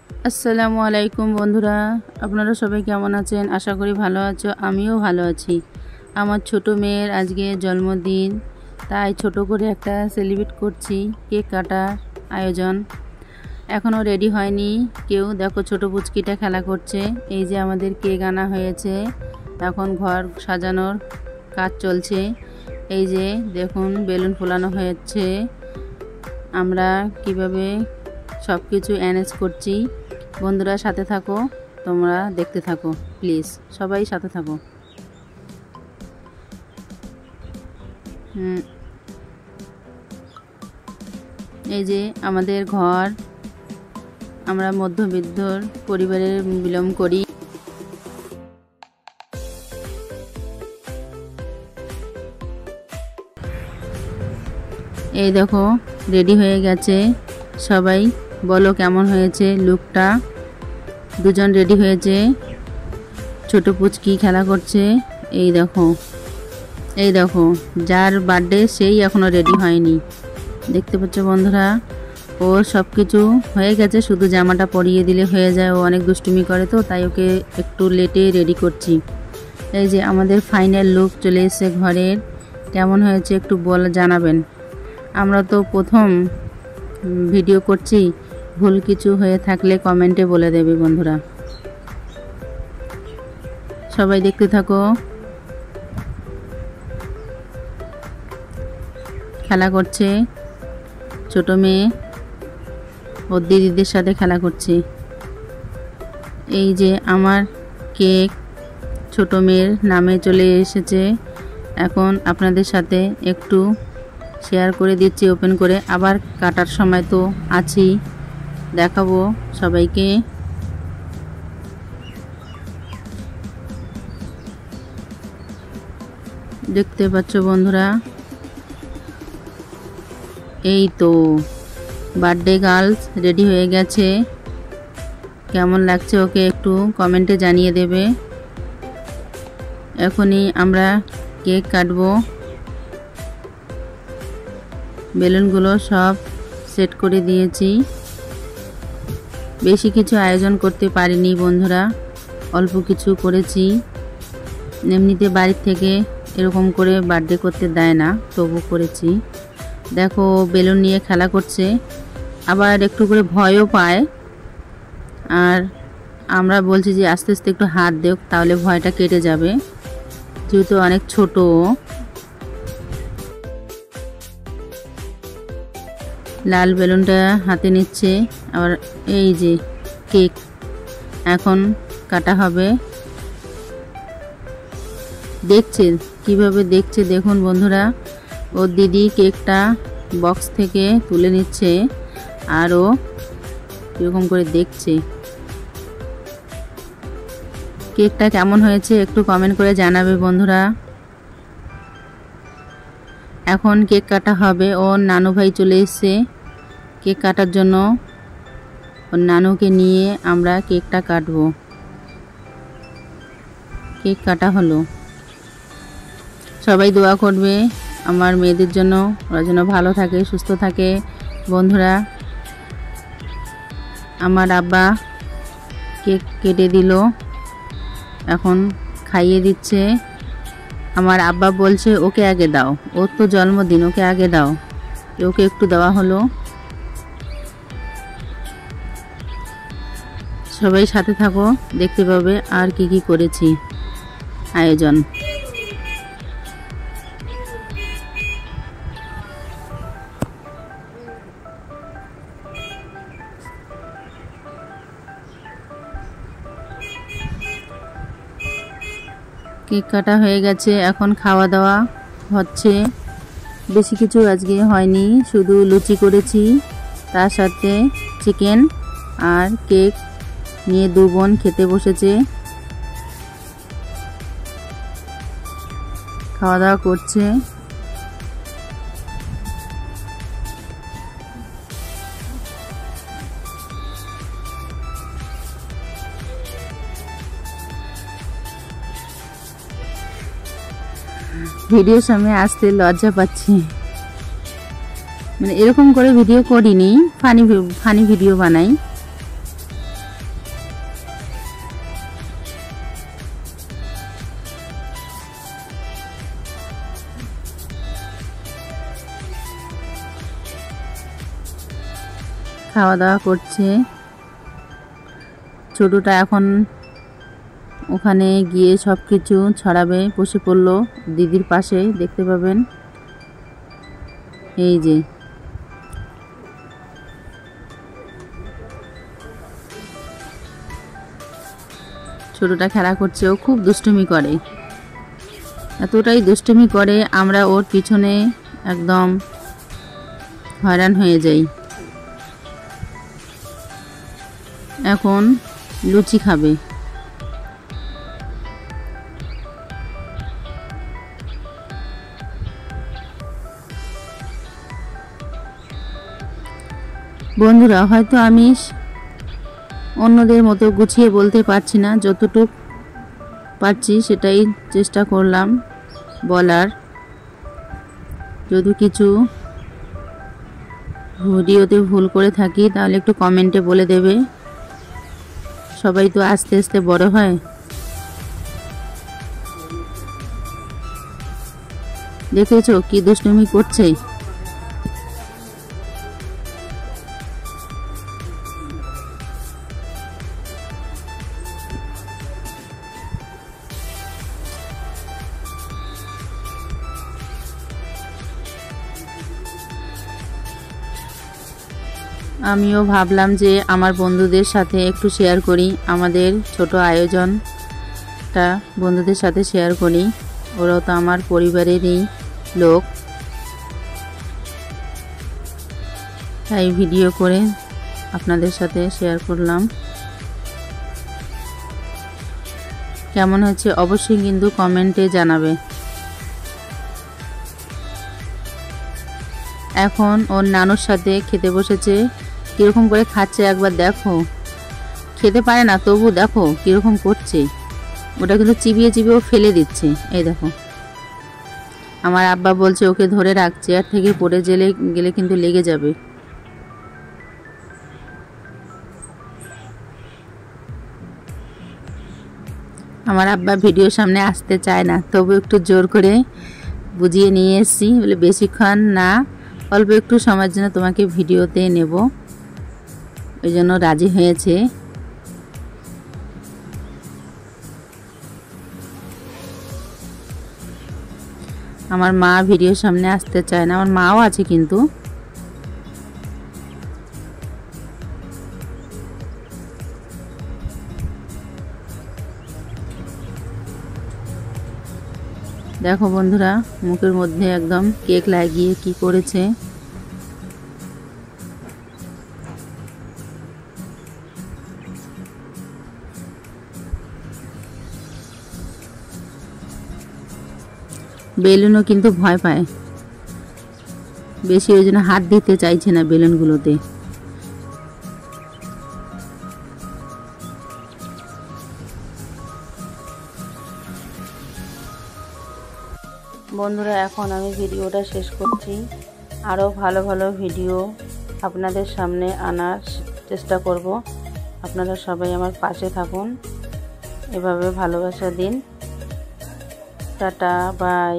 আসসালামু আলাইকুম বন্ধুরা, আপনারা সবাই কেমন আছেন? আশা করি ভালো আছো। আমিও ভালো আছি। আমার ছোট মেয়ের আজকে জন্মদিন, তাই ছোট করে একটা সেলিব্রেট করছি। কেক কাটার আয়োজন এখনও রেডি হয়নি কেউ। দেখো ছোট পুচকিটা খেলা করছে। এই যে আমাদের কেক আনা হয়েছে, এখন ঘর সাজানোর কাজ চলছে। এই যে দেখুন বেলুন ফোলানো হয়েছে। আমরা কিভাবে সব কিছু অ্যারেঞ্জ করছি। বন্ধুরা সাথে থাকো, তোমরা দেখতে থাকো, প্লিজ সবাই সাথে থাকো। এই যে আমাদের ঘর, আমরা মধ্যবিত্ত পরিবারের বিলং করি। এই দেখো রেডি হয়ে গেছে। সবাই বলো কেমন হয়েছে লুকটা। দুজন রেডি হয়েছে, ছোট পুচকি খেলা করছে। এই দেখো যার বার্থডে সেই এখনো রেডি হয়নি। দেখতে পাচ্ছ বন্ধুরা, ওর সব কিছু হয়ে গেছে, শুধু জামাটা পরিয়ে দিলে হয়ে যায়। ও অনেক দুষ্টুমি করে, তো তাই ওকে একটু লেটে রেডি করছি। এই যে আমাদের ফাইনাল লুক চলে এসেছে ঘরের। কেমন হয়েছে একটু জানাবেন। আমরা তো প্রথম ভিডিও করছি, ভুল কিছু হয়ে থাকলে কমেন্টে বলে দেবে বন্ধুরা। সবাই দেখতে থাকো। খেলা করছে ছোট মেয়ে, ওর দিদিদের সাথে খেলা করছে। এই যে আমার কেক ছোট মেয়ের নামে চলে এসেছে। এখন আপনাদের সাথে একটু শেয়ার করে দিচ্ছি ওপেন করে। আবার কাটার সময় তো আছি, দেখাবো সবাইকে। দেখতে পাচ্ছ বন্ধুরা, এই তো বার্থডে গার্লস রেডি হয়ে গেছে। কেমন লাগছে ওকে একটু কমেন্টে জানিয়ে দেবে। এখনই আমরা কেক কাটবো। বেলুনগুলো সব সেট করে দিয়েছি। বেশি কিছু আয়োজন করতে পারিনি বন্ধুরা, অল্প কিছু করেছি। এমনিতে বাড়ির থেকে এরকম করে বার্থডে করতে দেয় না, তবু করেছি। দেখো বেলুন নিয়ে খেলা করছে, আবার একটু করে ভয়ও পায়। আর আমরা বলছি যে আস্তে আস্তে একটু হাত দেও, তাহলে ভয়টা কেটে যাবে, যেহেতু অনেক ছোট। লাল বেলুনটা হাতে নিচ্ছে। আবার এই যে কেক এখন কাটা হবে। দেখছে কিভাবে দেখছে, দেখুন বন্ধুরা। ওর দিদি কেকটা বক্স থেকে তুলে নিচ্ছে, আর ও এরকম করে দেখছে। কেকটা কেমন হয়েছে একটু কমেন্ট করে জানাবে বন্ধুরা। এখন কেক কাটা হবে। ওর নানু ভাই চলে এসেছে কেক কাটার জন্য। ওর নানুকে নিয়ে আমরা কেকটা কাটবো। কেক কাটা হলো। সবাই দোয়া করবে আমার মেয়েদের জন্য, ওরা যেন ভালো থাকে, সুস্থ থাকে বন্ধুরা। আমার আব্বা কেক কেটে দিল, এখন খাইয়ে দিচ্ছে। আমার আব্বা বলছে ওকে আগে দাও, ওর তো জন্মদিন, ওকে আগে দাও। ওকে একটু দেওয়া হলো। সবাই সাথে থাকো, দেখতে পাবে আর কি কি করেছি আয়োজন। কেক কাটা হয়ে গেছে, এখন খাওয়া দাওয়া হচ্ছে। বেশি কিছু আজকে হয়নি, শুধু লুচি করেছি, তার সাথে চিকেন আর কেক নিয়ে দু বোন খেতে বসেছে, খাওয়া দাওয়া করছে। ভিডিওর সামনে আসতে লজ্জা পাচ্ছি, মানে এরকম করে ভিডিও করিনি, ফানি ভিডিও বানাই। খাওয়া দাওয়া করছে। ছোটটা এখন ওখানে গিয়ে সব কিছু ছড়াবে, বসে পড়লো দিদির পাশে, দেখতে পাবেন। এই যে ছোটটা খেলা করছে, ও খুব দুষ্টুমি করে, এতটাই দুষ্টুমি করে আমরা ওর পিছনে একদম হয়রান হয়ে যাই। এখন লুচি খাবে। বন্ধুরা, হয়তো আমি অন্যদের মতো গুছিয়ে বলতে পারছি না, যতটুকু পারছি সেটাই চেষ্টা করলাম বলার। যদি কিছু ভিডিওতে ভুল করে থাকি তাহলে একটু কমেন্টে বলে দেবে। সবাই তো আস্তে আস্তে বড় হয়। দেখেছো কি দুষ্টুমি করছে। আমিও ভাবলাম যে আমার বন্ধুদের সাথে একটু শেয়ার করি, আমাদের ছোট আয়োজনটা বন্ধুদের সাথে শেয়ার করি। ওরাও তো আমার পরিবারেরই লোক, তাই ভিডিও করে আপনাদের সাথে শেয়ার করলাম। কেমন হয়েছে অবশ্যই কিন্তু কমেন্টে জানাবে। এখন ওর নানুর সাথে খেতে বসেছে, কীরকম করে খাচ্ছে একবার দেখো। খেতে পারে না তবু দেখো কীরকম করছে, ওটা কিন্তু চিবিয়ে চিবিয়েও ফেলে দিচ্ছে। এই দেখো, আমার আব্বা বলছে ওকে ধরে রাখ, চেয়ার থেকে পড়ে গেলে কিন্তু লেগে যাবে। আমার আব্বা ভিডিওর সামনে আসতে চায় না, তবু একটু জোর করে বুঝিয়ে নিয়ে এসেছি, বলে বেশিক্ষণ না, অল্প একটু সময়ের জন্য তোমাকে ভিডিওতে নেব, ওই জন্য রাজি হয়েছে। আমার মা ভিডিওর সামনে আসতে চায় না, আমার মাও আছে কিন্তু। দেখো বন্ধুরা, মুখের মধ্যে একদম কেক লাগিয়ে কি করেছে। বেলুনও কিন্তু ভয় পায় বেশি, ওই জন্য হাত দিতে চাইছে না বেলুনগুলোতে। বন্ধুরা, এখন আমি ভিডিওটা শেষ করছি। আরও ভালো ভালো ভিডিও আপনাদের সামনে আনার চেষ্টা করব। আপনারা সবাই আমার পাশে থাকুন, এভাবে ভালোবাসা দিন। Tata, by.